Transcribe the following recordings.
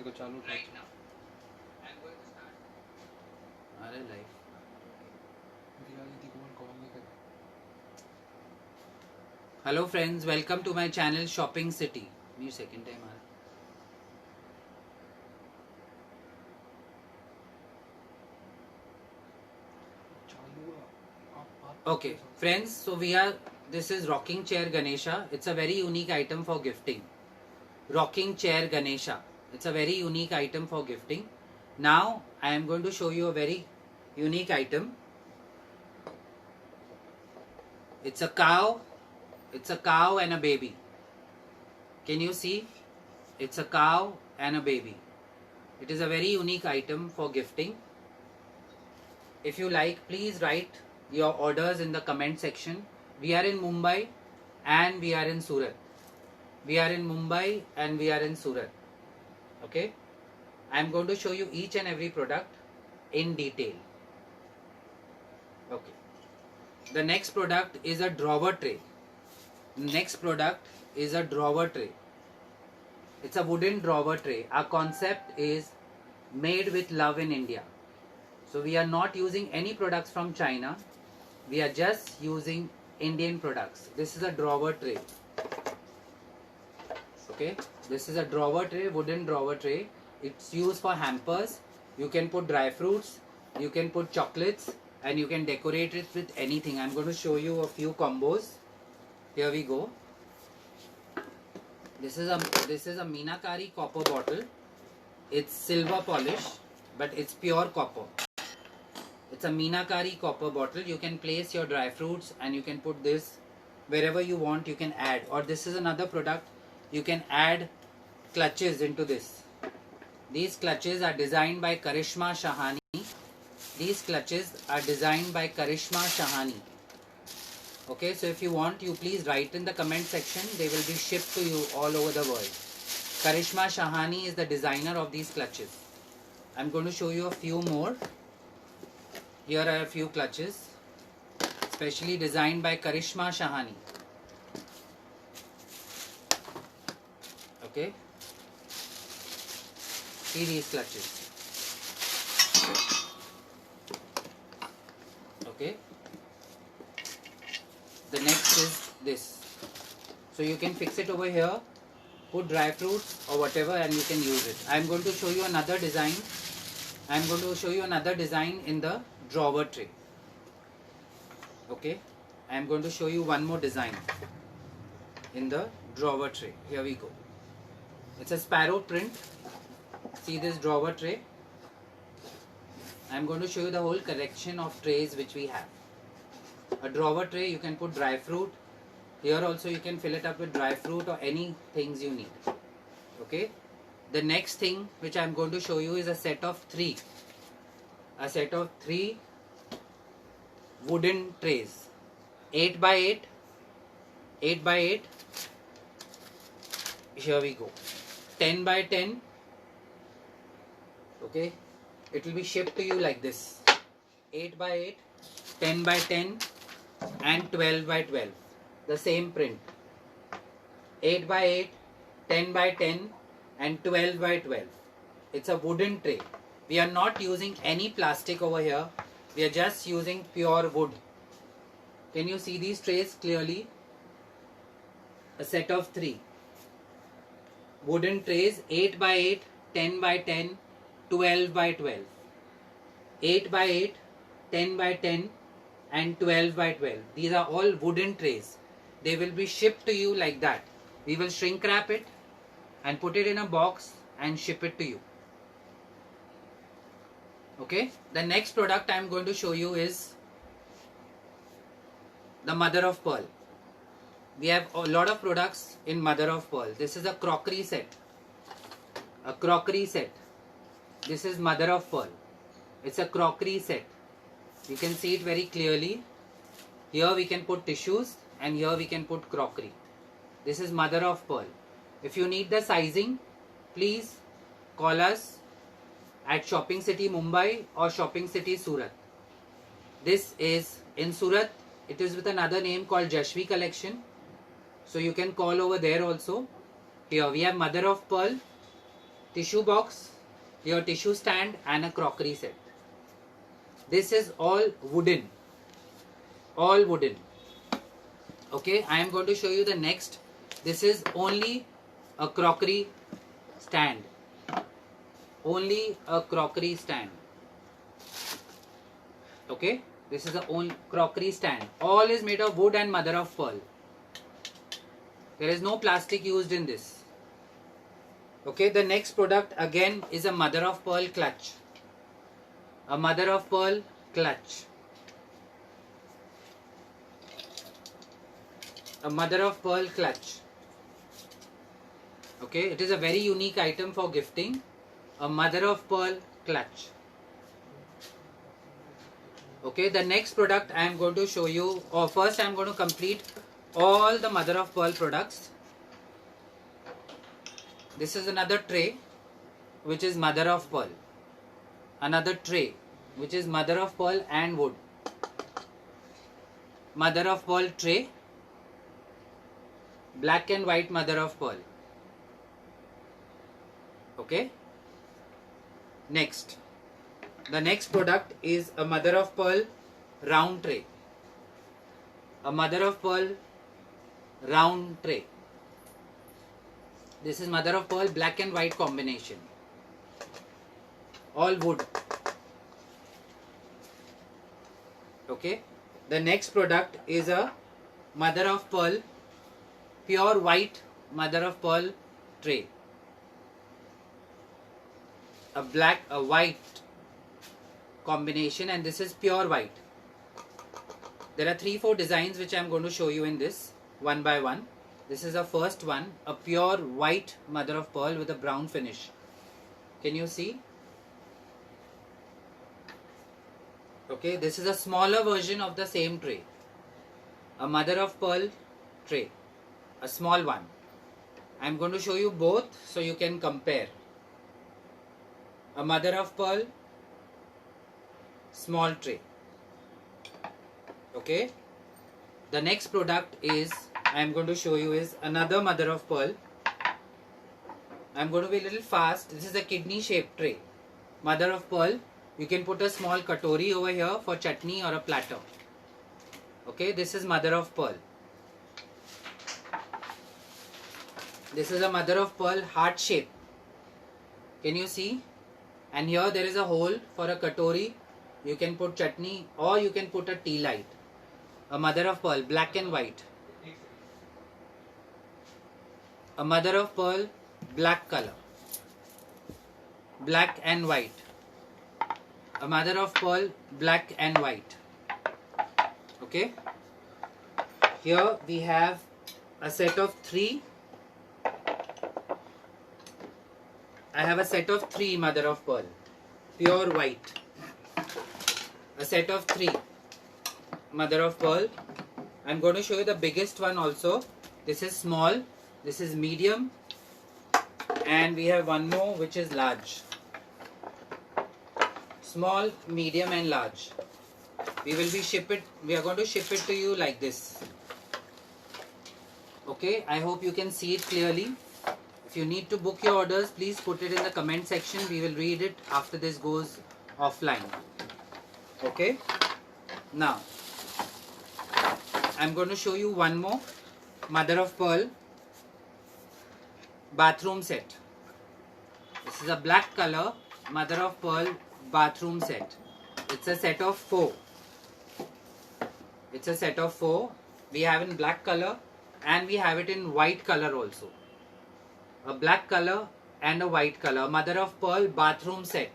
देखो चालू right now. I'm going to start. अरे लाइव दिया दीदी को कॉल नहीं कर hello friends, welcome to my channel shopping city. मेरी सेकंड टाइम आ रहा चालू आप बात Okay, friends, so this is rocking chair Ganesha. It's a very unique item for gifting. Rocking chair Ganesha. It's a very unique item for gifting. Now, I am going to show you a very unique item. It's a cow. It's a cow and a baby. Can you see? It's a cow and a baby. It is a very unique item for gifting. If you like, please write your orders in the comment section. We are in Mumbai and we are in Surat. We are in Mumbai and we are in Surat. Okay? I am going to show you each and every product in detail. Okay. The next product is a drawer tray. Next product is a drawer tray. It's a wooden drawer tray. Our concept is made with love in India. So we are not using any products from China. We are just using Indian products. This is a drawer tray. Okay, this is a drawer tray, wooden drawer tray. It's used for hampers. You can put dry fruits, you can put chocolates, and you can decorate it with anything. I'm going to show you a few combos. Here we go. This is a Meenakari copper bottle. It's silver polish, but it's pure copper. It's a Meenakari copper bottle. You can place your dry fruits and you can put this wherever you want. You can add, or this is another product. You can add clutches into this. These clutches are designed by Karishma Shahani. These clutches are designed by Karishma Shahani. Okay, so if you want, you please write in the comment section. They will be shipped to you all over the world. Karishma Shahani is the designer of these clutches. I'm going to show you a few more. Here are a few clutches, specially designed by Karishma Shahani. Okay, see these clutches. Okay, the next is this. So you can fix it over here, put dry fruits or whatever, and you can use it. I am going to show you another design. I am going to show you another design in the drawer tray. Okay, I am going to show you one more design in the drawer tray. Here we go. It's a sparrow print. See this drawer tray. I am going to show you the whole collection of trays which we have. A drawer tray, you can put dry fruit. Here also you can fill it up with dry fruit or any things you need. Okay. The next thing which I am going to show you is a set of 3. A set of 3 wooden trays. 8 by 8. 8 by 8. Here we go. 10 by 10. Okay. It will be shipped to you like this. 8 by 8. 10 by 10. And 12 by 12. The same print. 8 by 8. 10 by 10. And 12 by 12. It's a wooden tray. We are not using any plastic over here. We are just using pure wood. Can you see these trays clearly? A set of 3. Wooden trays, 8 by 8, 10 by 10, 12 by 12. 8 by 8, 10 by 10 and 12 by 12. These are all wooden trays. They will be shipped to you like that. We will shrink wrap it and put it in a box and ship it to you. Okay, the next product I am going to show you is the mother of pearl. We have a lot of products in mother of pearl. This is a crockery set. A crockery set. This is mother of pearl. It's a crockery set. You can see it very clearly. Here we can put tissues and here we can put crockery. This is mother of pearl. If you need the sizing, please call us at Shopping City Mumbai or Shopping City Surat. This is in Surat. It is with another name called Jashvi Collection. So you can call over there also. Here we have mother of pearl. tissue box, your tissue stand, and a crockery set. This is all wooden. All wooden. Okay, I am going to show you the next. This is only a crockery stand. Only a crockery stand. Okay, this is the only crockery stand. All is made of wood and mother of pearl. There is no plastic used in this. Okay, the next product again is a mother of pearl clutch. A mother of pearl clutch. A mother of pearl clutch. Okay, it is a very unique item for gifting. A mother of pearl clutch. Okay, the next product I am going to show you, or first I am going to complete all the mother of pearl products. This is another tray which is mother of pearl. Another tray which is mother of pearl and wood. Mother of pearl tray. Black and white mother of pearl. Okay. Next. The next product is a mother of pearl round tray. A mother of pearl round tray. This is mother of pearl black and white combination. All wood. Okay. The next product is a mother of pearl pure white mother of pearl tray. A white combination, and this is pure white. There are 3-4 designs which I am going to show you in this one by one. This is the first one, a pure white mother of pearl with a brown finish. Can you see? Okay, this is a smaller version of the same tray. A mother of pearl tray, a small one. I am going to show you both so you can compare. A mother of pearl small tray. Okay. The next product is I am going to show you is another mother of pearl. I am going to be a little fast. This is a kidney shaped tray. Mother of pearl. You can put a small katori over here for chutney or a platter. Okay. This is mother of pearl. This is a mother of pearl heart shape. Can you see? And here there is a hole for a katori. You can put chutney or you can put a tea light. A mother of pearl, black and white. A mother of pearl, black color. Black and white. A mother of pearl, black and white. Okay. Here we have a set of 3. I have a set of 3 mother of pearl, pure white. A set of 3 mother of pearl. I am going to show you the biggest one also. This is small, this is medium, and we have one more which is large. Small, medium and large. We are going to ship it to you like this. Okay, I hope you can see it clearly. If you need to book your orders, please put it in the comment section. We will read it after this goes offline. Okay. Now, I'm going to show you one more mother of pearl bathroom set. This is a black color mother of pearl bathroom set. It's a set of 4. It's a set of 4. We have in black color and we have it in white color also. A black color and a white color. Mother of pearl bathroom set.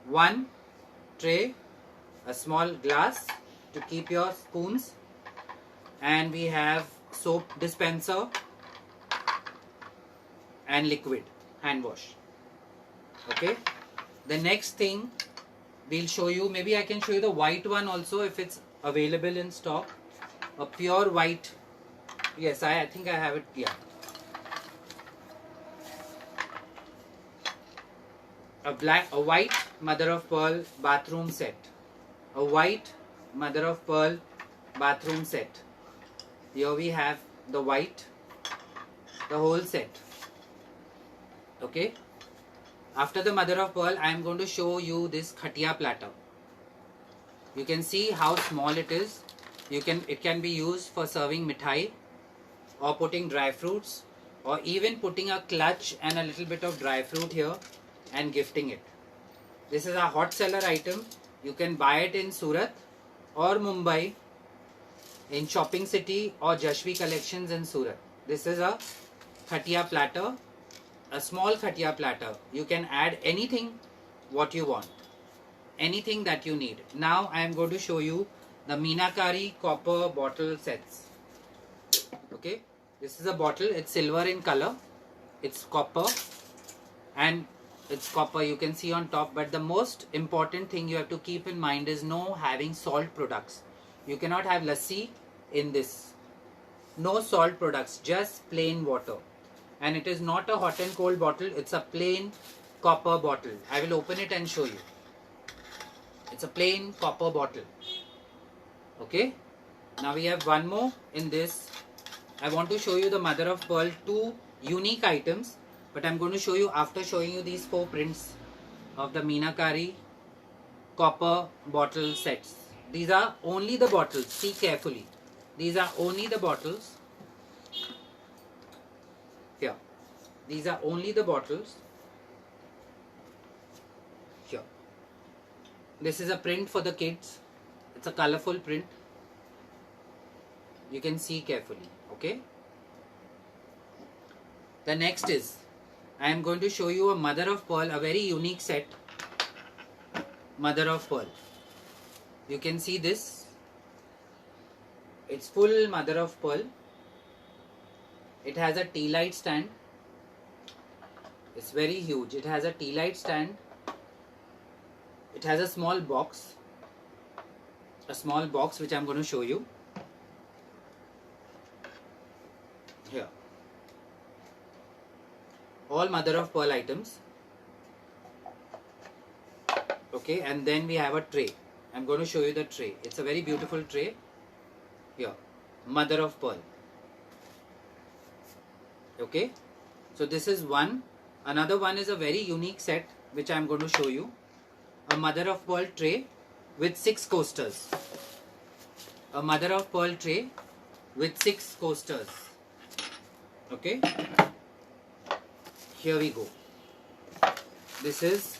1 tray, a small glass to keep your spoons, and we have soap dispenser and liquid hand wash. Okay. The next thing we'll show you, maybe I can show you the white one also if it's available in stock. A pure white. Yes, I think I have it. Yeah. A white mother of pearl bathroom set. A white mother of pearl bathroom set. Here we have the white, the whole set. Okay. After the mother of pearl, I am going to show you this khatia platter. You can see how small it is. It can be used for serving mithai, or putting dry fruits, or even putting a clutch and a little bit of dry fruit here and gifting it. This is a hot seller item. You can buy it in Surat or Mumbai, in Shopping City or Jashvi Collections in Surat. This is a khatia platter, a small khatia platter. You can add anything what you want, anything that you need. Now I am going to show you the Meenakari copper bottle sets. Okay, this is a bottle. It's silver in color, it's copper, and it's copper, you can see on top. But the most important thing you have to keep in mind is no having salt products. You cannot have lassi in this. No salt products, just plain water. And it is not a hot and cold bottle, it's a plain copper bottle. I will open it and show you. It's a plain copper bottle. Okay, now we have one more in this. I want to show you the mother of pearl, two unique items, but I'm going to show you after showing you these 4 prints of the Meenakari copper bottle sets. These are only the bottles. See carefully. These are only the bottles. Here. These are only the bottles. Here. This is a print for the kids. It's a colorful print. You can see carefully. Okay. The next is, I am going to show you a mother of pearl, a very unique set. Mother of pearl. You can see this. It's full mother of pearl. It has a tea light stand. It's very huge. It has a tea light stand. It has a small box. A small box which I am going to show you. Here. All mother of pearl items. Okay, and then we have a tray. I'm going to show you the tray. It's a very beautiful tray. Here, mother of pearl. Okay, so this is one. Another one is a very unique set which I'm going to show you. A mother of pearl tray with 6 coasters. A mother of pearl tray with 6 coasters. Okay. Here we go. This is,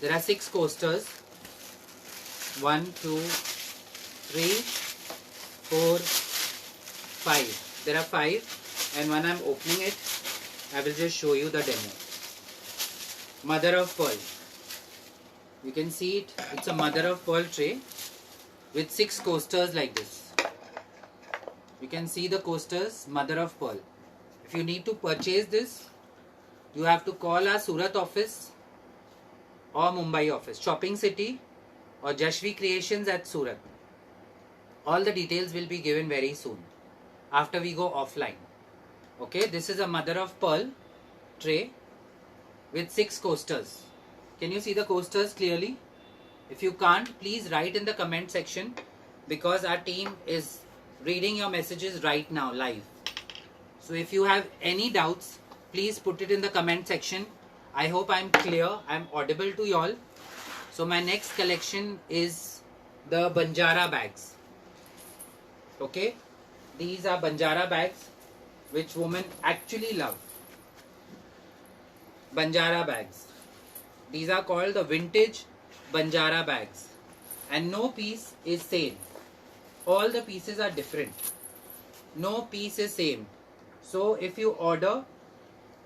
there are 6 coasters. 1, 2, 3, 4, 5. There are 5, and when I am opening it, I will just show you the demo. Mother of pearl. You can see it. It's a mother of pearl tray with 6 coasters like this. You can see the coasters, mother of pearl. If you need to purchase this, you have to call our Surat office or Mumbai office, Shopping City or Jashvi Creations at Surat. All the details will be given very soon after we go offline. Okay, this is a mother of pearl tray with 6 coasters. Can you see the coasters clearly? If you can't, please write in the comment section, because our team is reading your messages right now live. So if you have any doubts, please put it in the comment section. I hope I'm clear, I'm audible to y'all. So my next collection is the Banjara bags. Okay, these are Banjara bags which women actually love. Banjara bags. These are called the vintage Banjara bags, and no piece is same. All the pieces are different. No piece is same. So if you order,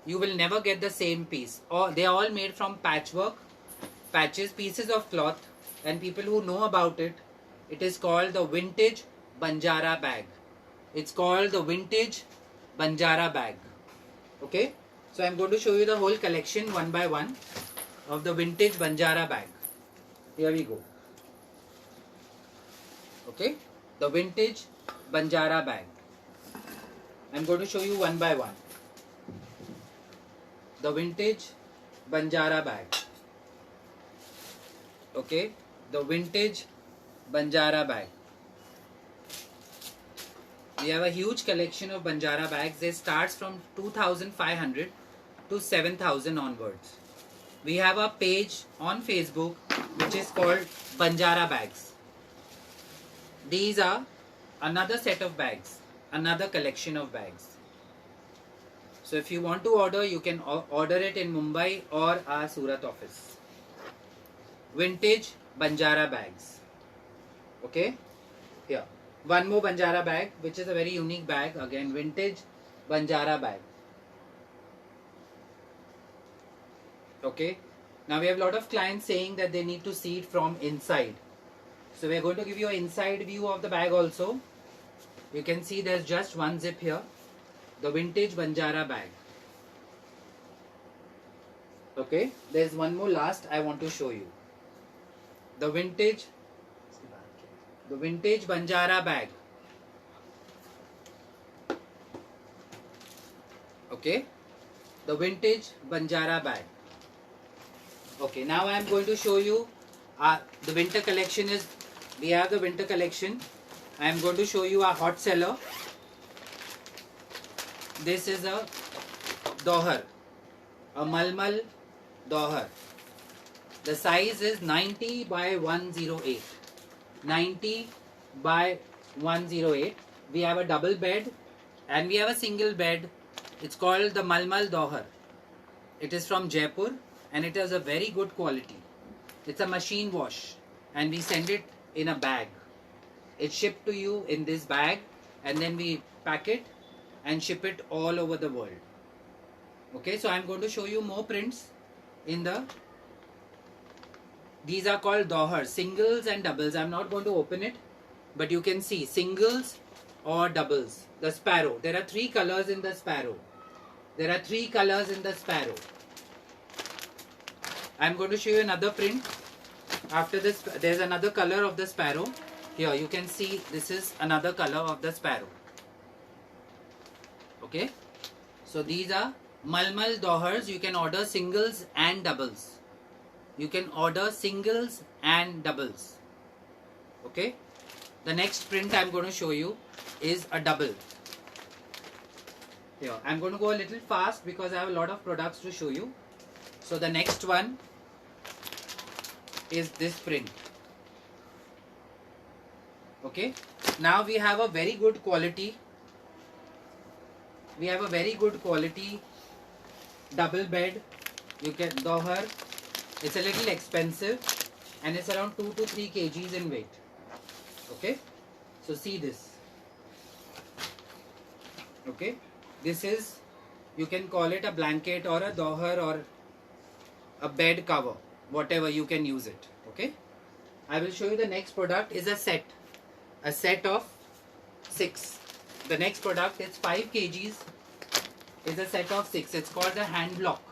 you will never get the same piece. Or they are all made from patchwork, patches, pieces of cloth, and people who know about it, it is called the vintage Banjara bag. It's called the vintage Banjara bag. Okay, so I'm going to show you the whole collection one by one of the vintage Banjara bag. Here we go. Okay, the vintage Banjara bag. I'm going to show you one by one. The vintage Banjara bag. Okay, the vintage Banjara bag. We have a huge collection of Banjara bags. They start from 2,500 to 7,000 onwards. we have a page on Facebook which is called Banjara Bags. These are another set of bags, another collection of bags. So if you want to order, you can order it in Mumbai or our Surat office. Vintage Banjara bags. Okay, here one more Banjara bag, which is a very unique bag. Again, vintage Banjara bag. Okay, now we have a lot of clients saying that they need to see it from inside. So we are going to give you an inside view of the bag also. You can see there's just one zip here. The vintage Banjara bag. Okay, there's one more last I want to show you. The vintage Banjara bag. Okay, the vintage Banjara bag. Okay, now I am going to show you the winter collection is, we have the winter collection. I am going to show you our hot seller. This is a dohar, a malmal dohar. The size is 90 by 108. 90 by 108. We have a double bed and we have a single bed. It's called the malmal dohar. It is from Jaipur and it has a very good quality. It's a machine wash and we send it in a bag. It's shipped to you in this bag and then we pack it and ship it all over the world. Okay, so I'm going to show you more prints in the, these are called dohar, singles and doubles. I'm not going to open it, but you can see singles or doubles. The sparrow, there are 3 colors in the sparrow. There are 3 colors in the sparrow. I'm going to show you another print. After this, there's another color of the sparrow. Here you can see this is another color of the sparrow. Okay, so these are malmal dohars. You can order singles and doubles. You can order singles and doubles. Okay, the next print I'm going to show you is a double. Here I'm going to go a little fast because I have a lot of products to show you. So the next one is this print. Okay, now we have a very good quality. We have a very good quality double bed. You can dohar. It's a little expensive and it's around 2 to 3 kgs in weight. Okay, so see this. Okay, this is, you can call it a blanket or a dohar or a bed cover, whatever you can use it. Okay, I will show you the next product is a set of 6. The next product is 5 kgs, is a set of 6. It's called the hand block.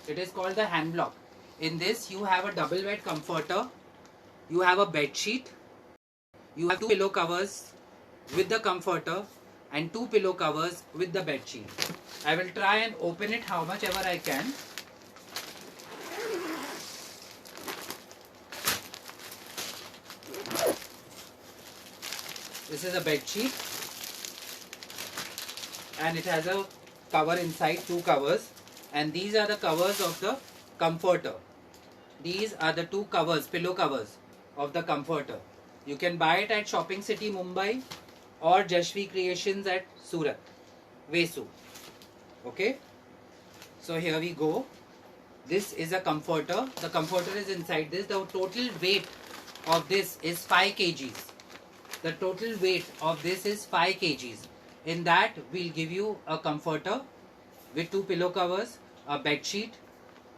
It is called the hand block. In this you have a double bed comforter, you have a bed sheet, you have 2 pillow covers with the comforter and 2 pillow covers with the bed sheet. I will try and open it how much ever I can. This is a bed sheet and it has a cover inside, 2 covers, and these are the covers of the comforter. These are the 2 covers, pillow covers of the comforter. You can buy it at Shopping City Mumbai or Jashvi Creations at Surat, Vesu. Okay, so here we go. This is a comforter. The comforter is inside this. The total weight of this is 5 kgs. The total weight of this is 5 kgs. In that, we'll give you a comforter with 2 pillow covers, a bed sheet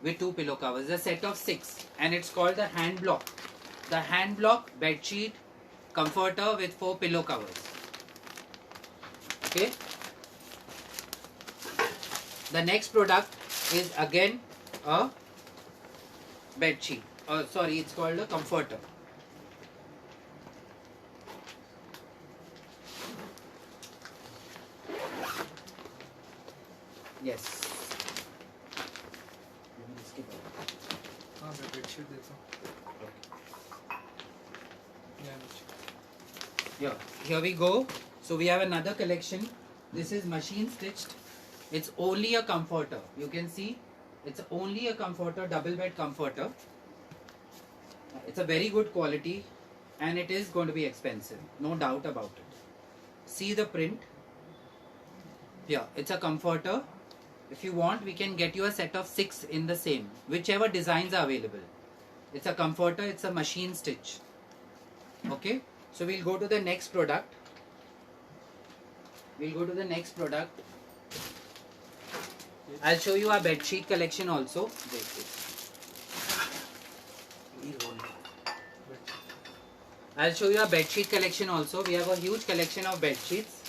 with 2 pillow covers, a set of 6, and it's called the hand block. The hand block, bed sheet, comforter with 4 pillow covers. Okay. The next product is again a bed sheet. Sorry, it's called a comforter. Yes. हाँ मैं bedsheet देता हूँ. Yeah, here we go. So we have another collection. This is machine stitched. It's only a comforter. You can see It's only a comforter, double bed comforter. It's a very good quality and it is going to be expensive, no doubt about it. See the print. Yeah, it's a comforter. If you want, we can get you a set of 6 in the same, whichever designs are available. It's a comforter, it's a machine stitch. Okay, so we'll go to the next product. I'll show you our bed sheet collection also. I'll show you our bed sheet collection also. We have a huge collection of bed sheets.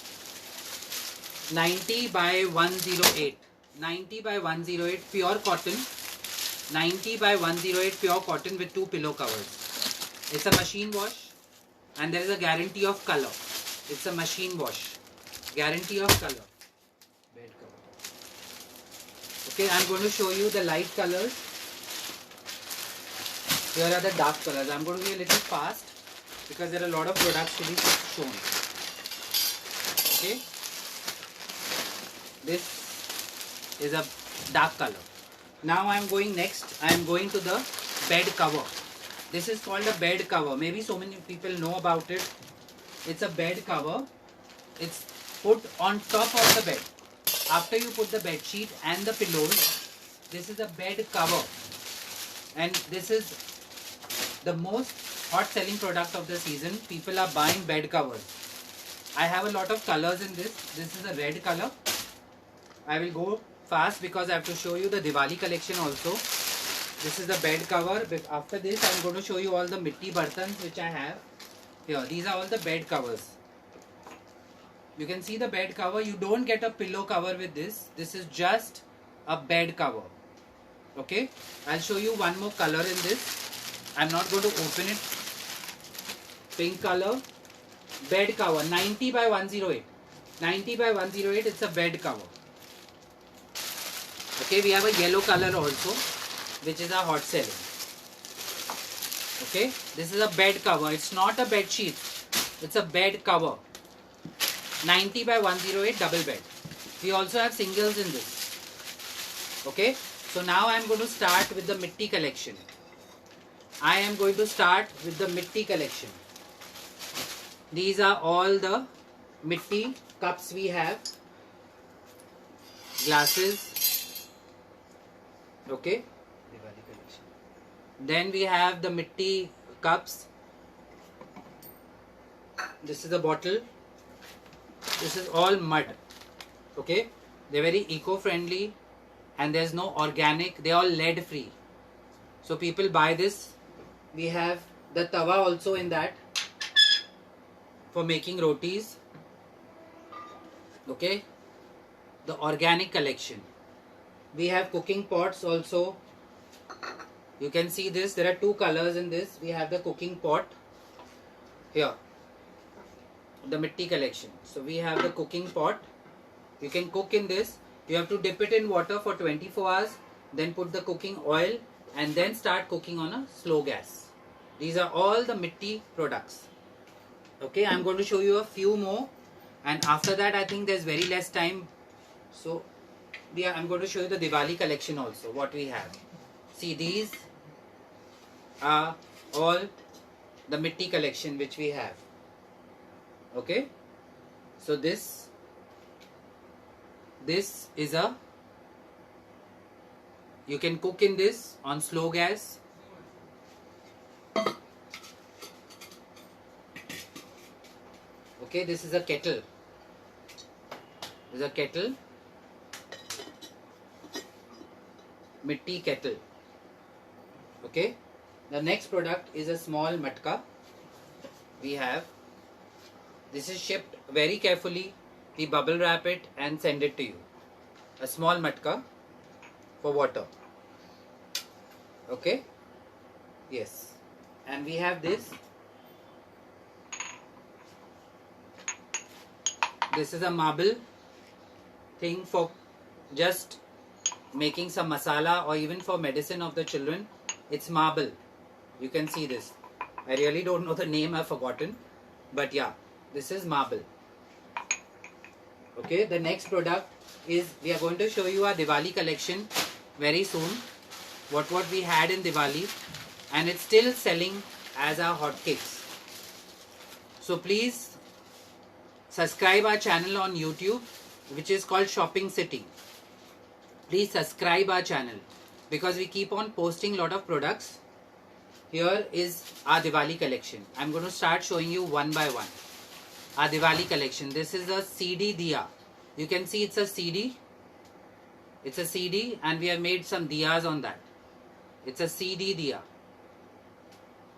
90 by 108. 90 by 108 pure cotton. 90 by 108 pure cotton with 2 pillow covers. It's a machine wash and there is a guarantee of color. It's a machine wash. Guarantee of color. Bed cover. Okay, I'm going to show you the light colors. Here are the dark colors. I'm going to be a little fast because there are a lot of products to be shown. Okay. This is a dark color. Now I am going next. I am going to the bed cover. This is called a bed cover. Maybe so many people know about it. It's a bed cover. It's put on top of the bed. After you put the bed sheet and the pillows, this is a bed cover. And this is the most hot selling product of the season. People are buying bed covers. I have a lot of colors in this. This is a red color. I will go fast because I have to show you the Diwali collection also. This is the bed cover. After this, I am going to show you all the mitti bartans which I have. Here, these are all the bed covers. You can see the bed cover. You don't get a pillow cover with this. This is just a bed cover. Okay. I'll show you one more color in this. I'm not going to open it. Pink color. Bed cover. 90 by 108. 90 by 108. It's a bed cover. Okay. We have a yellow color also, which is a hot selling. Okay. This is a bed cover. It's not a bed sheet. It's a bed cover. 90 by 108 double bed. We also have singles in this. Okay. So now I am going to start with the mitti collection. I am going to start with the mitti collection. These are all the mitti cups we have. Glasses. Okay. Then we have the mitti cups. This is a bottle. This is all mud. Okay. They're very eco-friendly and there's no organic. They're all lead free. So people buy this. We have the tawa also in that for making rotis. Okay. The organic collection. We have cooking pots also. You can see this. There are 2 colors in this. We have the cooking pot. Here. The mitti collection. So we have the cooking pot. You can cook in this. You have to dip it in water for 24 hours. Then put the cooking oil. And then start cooking on a slow gas. These are all the mitti products. Okay. I'm going to show you a few more. And after that I think there's very less time. So I'm going to show you the Diwali collection also. What we have. See, these are all the mitti collection which we have. Okay. So this is a, you can cook in this on slow gas. Okay, this is a kettle. This is a kettle. Mitti kettle. Okay. The next product is a small matka. We have. This is shipped very carefully. We bubble wrap it and send it to you. A small matka for water. Okay. Yes. And we have this. This is a marble thing for just making some masala or even for medicine of the children. It's marble. You can see this. I really don't know the name. I've forgotten. But yeah. This is marble. Okay, the next product is, we are going to show you our Diwali collection. very soon. What we had in Diwali, and it's still selling as our hotcakes. So please subscribe our channel on YouTube, which is called Shopping City. Please subscribe our channel because we keep on posting lot of products. Here is our Diwali collection. I'm going to start showing you one by one. Our Diwali collection. This is a CD diya. You can see it's a CD. It's a CD and we have made some diyas on that. It's a CD diya.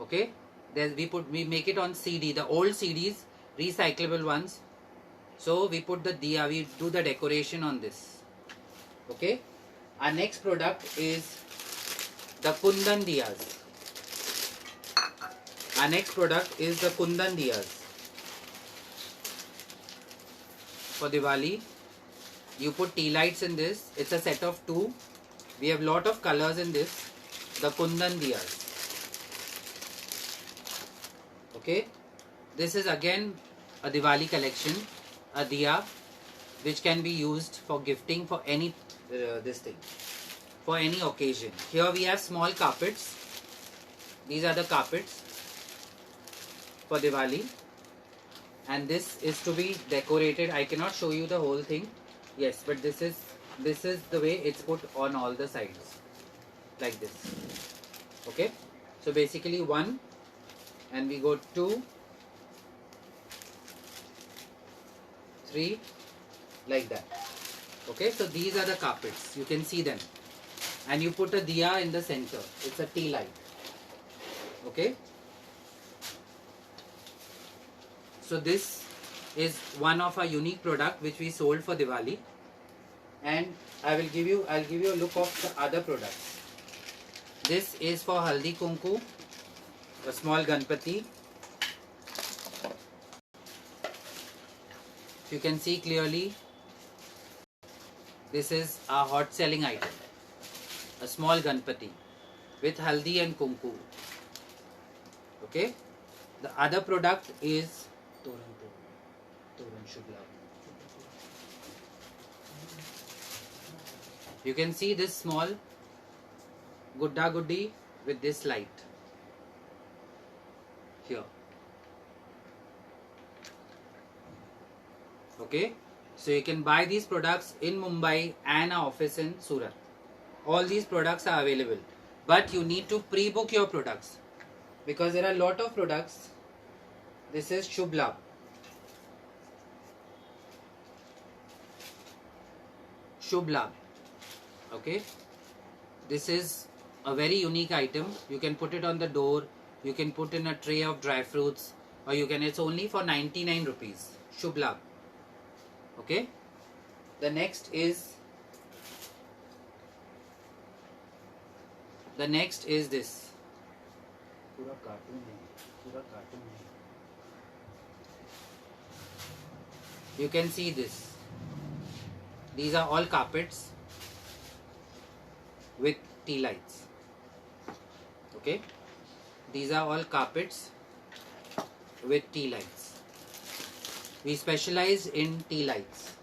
Okay. There we make it on CD. The old CDs, recyclable ones. So we put the diya. We do the decoration on this. Okay. Our next product is the Kundan diyas. Our next product is the Kundan diyas. For Diwali, you put tea lights in this. It's a set of 2. We have lot of colors in this. The Kundan diyas. Okay. This is again a Diwali collection. A diya which can be used for gifting for any for any occasion. Here we have small carpets. These are the carpets for Diwali, and this is to be decorated. I cannot show you the whole thing. Yes, but this is the way it's put on all the sides, like this. Okay, so basically 1, and we go 2, 3, like that. Okay, so these are the carpets. You can see them, and you put a diya in the center. It's a tea light. Okay. So this is one of our unique product which we sold for Diwali, and I'll give you a look of the other products. This is for Haldi Kunku, a small Ganpati. You can see clearly, this is a hot selling item, a small Ganpati with Haldi and Kunku. Okay. The other product is Toran Shubh Labh. You can see this small Gudda Guddi with this light here. Okay, so you can buy these products in Mumbai and our office in Surat. All these products are available, but you need to pre-book your products because there are a lot of products. This is Shubh Labh. Shubh Labh. Okay, this is a very unique item. You can put it on the door. You can put in a tray of dry fruits, or you can. It's only for 99 rupees. Shubh Labh. Okay. The next is this. Pura cartoon hai. You can see this. These are all carpets with tea lights. Okay. These are all carpets with tea lights. We specialize in tea lights.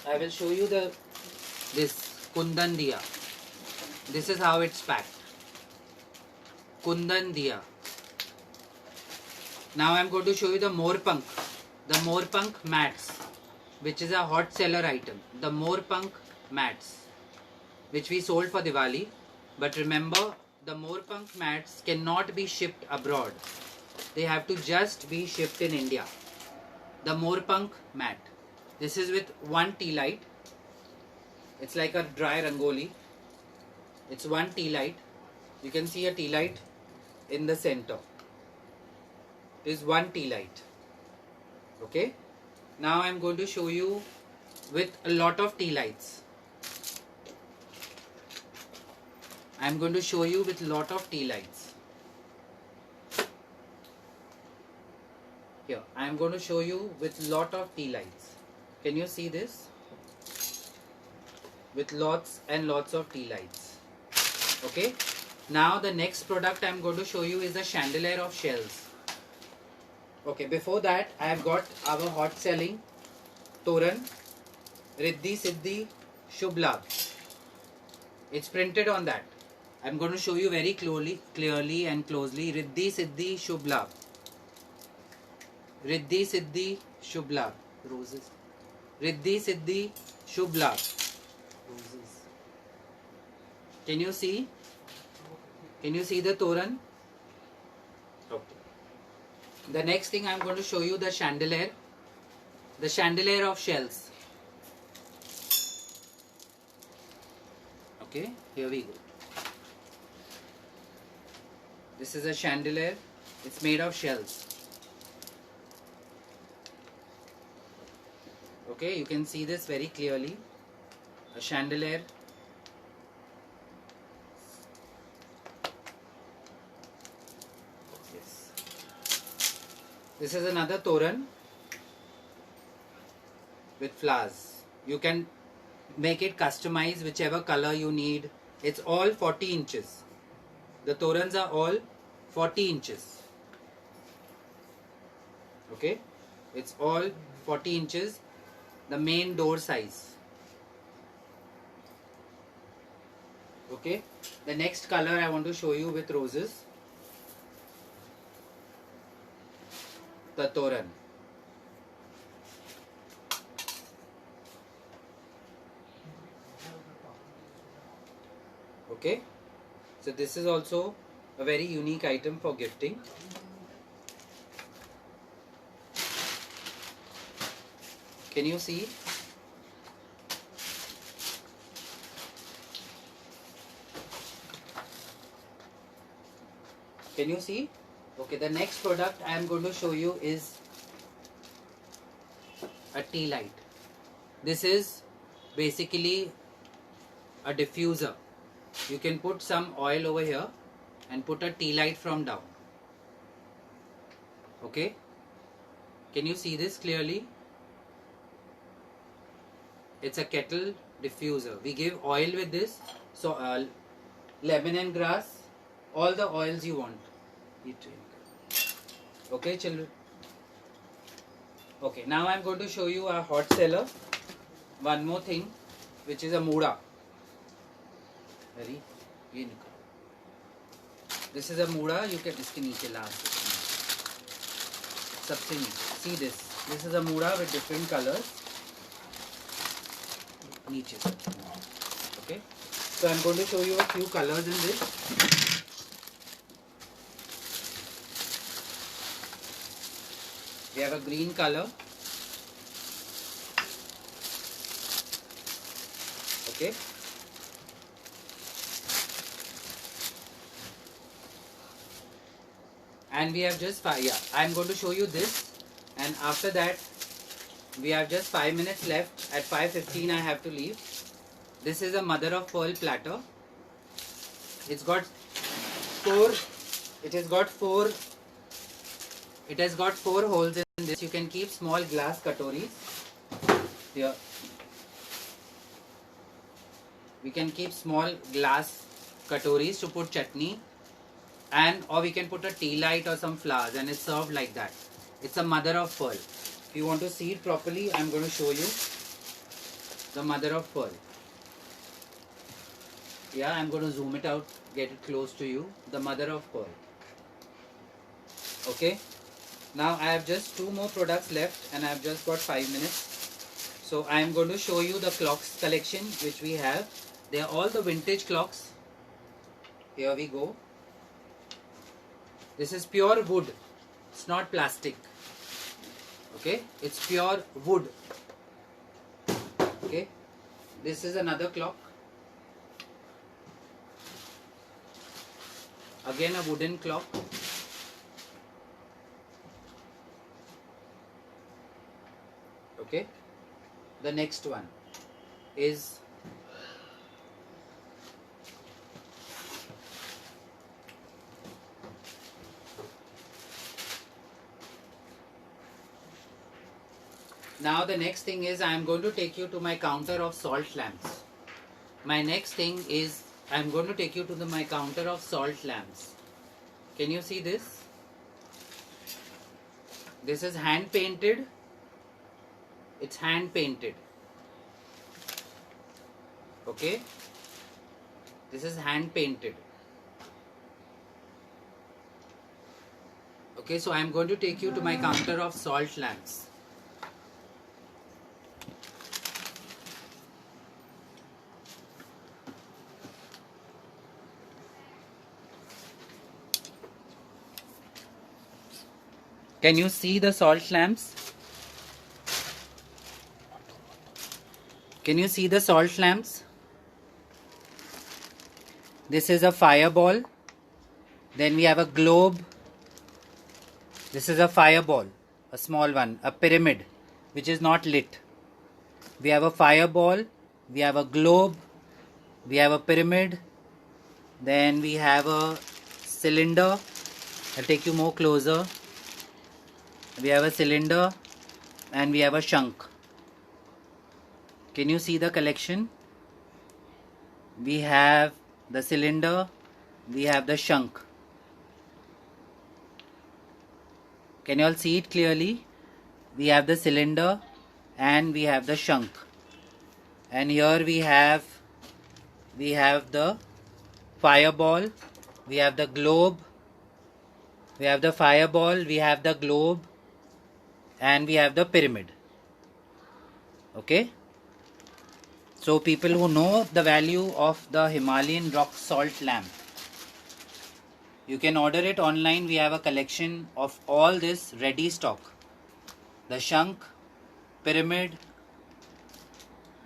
I will show you this Kundan diya. This is how it's packed. Kundan diya. Now I am going to show you the Morpunk. The Morpunk mats, which is a hot seller item. The Morpunk mats, which we sold for Diwali. But remember, the Morpunk mats cannot be shipped abroad. They have to just be shipped in India. The Morpunk mat. This is with 1 tea light. It's like a dry rangoli. It's 1 tea light. You can see a tea light in the center. It is 1 tea light. Okay. Now I am going to show you with a lot of tea lights. I am going to show you with lot of tea lights. Here, I am going to show you with lot of tea lights. Can you see this? With lots and lots of tea lights. Okay. Now the next product I am going to show you is the chandelier of shells. Okay, before that I have got our hot selling Toran. Riddhi Siddhi Shubh Labh. It's printed on that. I'm going to show you very clearly and closely. Riddhi Siddhi Shubh Labh. Riddhi Siddhi Shubh Labh. Roses. Riddhi Siddhi Shubh Labh. Roses. Can you see? Can you see the Toran? Okay. The next thing I'm going to show you the chandelier. The chandelier of shells. Okay, here we go. This is a chandelier. It's made of shells. Okay, you can see this very clearly. A chandelier. Yes. This is another toran with flowers. You can make it customized whichever color you need. It's all 40 inches. The torans are all 40 inches. Okay, it's all 40 inches. The main door size. Okay, the next color I want to show you with roses. The toran. Okay, so this is also a very unique item for gifting. Can you see? Can you see? Okay, the next product I am going to show you is a tea light. This is basically a diffuser. You can put some oil over here and put a tea light from down. Okay, can you see this clearly? It's a kettle diffuser. We give oil with this. So lemon grass, all the oils you want. Okay, children. Okay, now I'm going to show you a hot seller. One more thing, which is a muda. Ready? This is a muda. You can इसके नीचे last. सबसे नीचे. See this. This is a muda with different colors. नीचे. Okay. So I'm going to show you a few colors in this. We have a green color. Okay. And we have just I'm going to show you this, and after that we have just 5 minutes left. At 5:15 I have to leave. This is a mother of pearl platter. It has got four holes in this. You can keep small glass katoris here. We can keep small glass katoris to put chutney, or we can put a tea light or some flowers, and it's served like that. It's a mother of pearl. If you want to see it properly, I'm going to show you the mother of pearl. Yeah, I'm going to zoom it out, get it close to you. The mother of pearl. Okay. Now I have just 2 more products left, and I have just got 5 minutes. So I am going to show you the clocks collection which we have. They are all the vintage clocks. Here we go. This is pure wood. It's not plastic. Okay, it's pure wood. Okay, this is another clock. Again a wooden clock. Okay, the next one is now the next thing is I am going to take you to my counter of salt lamps. My next thing is I am going to take you to my counter of salt lamps. Can you see this? This is hand painted. It's hand painted. Okay, this is hand painted. Okay, so I am going to take you to my counter of salt lamps. Can you see the salt lamps? Can you see the salt lamps? This is a fireball. Then we have a globe. This is a fireball, a small one, a pyramid, which is not lit. We have a fireball, we have a globe, we have a pyramid, then we have a cylinder. I'll take you more closer. We have a cylinder and we have a shank. Can you see the collection? We have the cylinder, we have the shank. Can you all see it clearly? We have the cylinder and we have the shank. And here we have the fireball, we have the globe, we have the fireball, we have the globe, and we have the pyramid. Okay? So people who know the value of the Himalayan rock salt lamp, you can order it online. We have a collection of all this ready stock. The shank, pyramid,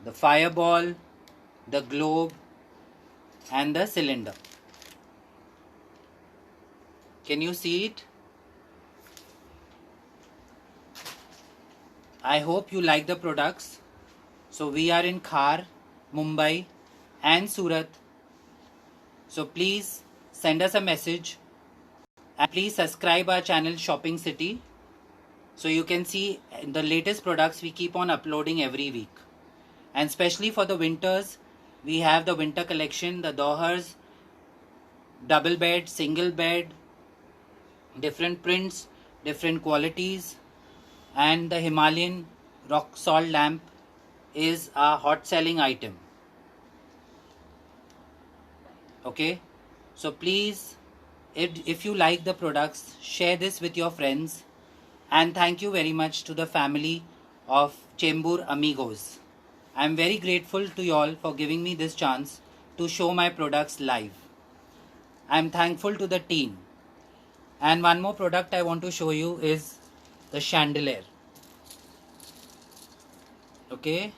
the fireball, the globe, and the cylinder. Can you see it? I hope you like the products. So we are in Khar, Mumbai and Surat. So please send us a message and please subscribe our channel Shopping City so you can see the latest products we keep on uploading every week. And especially for the winters, we have the winter collection, the Dohars, double bed, single bed, different prints, different qualities, and the Himalayan rock salt lamp is a hot selling item. Okay, so please, if you like the products, share this with your friends, and thank you very much to the family of Chembur Amigos. I am very grateful to you all for giving me this chance to show my products live. I am thankful to the team. And one more product I want to show you is the chandelier. Okay,